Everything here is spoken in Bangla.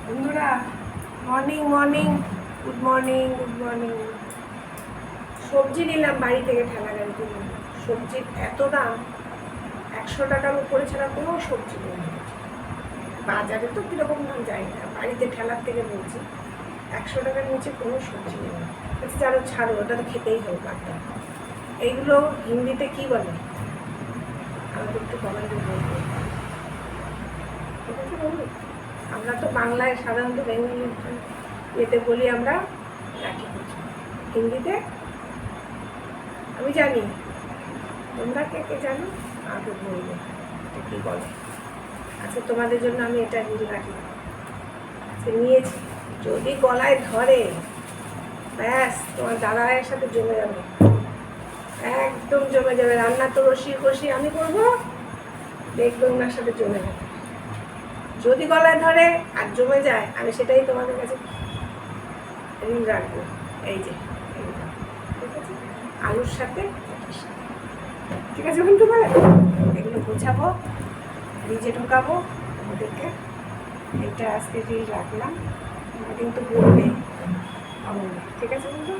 বন্ধুরা, morning morning, good morning, good morning. সবজি নিলাম বাড়ি থেকে, ঠেলা গাড়িতে নিলাম। সবজির এত দাম, 100 টাকার উপরে ছাড়া কোনো সবজি নেই। বাজারে তো কীরকম দাম যায় না, বাড়িতে ঠেলার থেকে বলছি 100 টাকার নিচে কোনো সবজি নেই। বলছি যারও ছাড়ো, ওটা তো খেতেই হবে বারটা। এইগুলো হিন্দিতে কী বলে আমাকে একটু কমেন্টে বলবো, ঠিক আছে বলবো? আমরা তো বাংলায় সাধারণত বেঙ্গলি এতে বলি আমরা রাখি কিছু, হিন্দিতে আমি জানি, তোমরা কে কে জানো আমাকে বলবে এটা কী বলে। আচ্ছা, তোমাদের জন্য আমি এটা রিল রাখলাম, আচ্ছা নিয়েছি। যদি গলায় ধরে ব্যাস তোমার দাদায়ের সাথে জমে যাবে, একদম জমে যাবে। রান্না তো রসি কষি আমি করবো, দেখবে ওনার সাথে জমে যাবে। যদি গলায় ধরে আর জমে যায়, আমি সেটাই তোমাদের কাছে রিল রাখবো। এই যে ঠিক আছে, আলুর সাথে ঠিক আছে বন্ধু, বলে এগুলো গোছাবো, ফ্রিজে ঢোকাবো ওদেরকে। এটা আজকে রিল রাখলাম, তোমরা কিন্তু বলবে ঠিক আছে বন্ধু।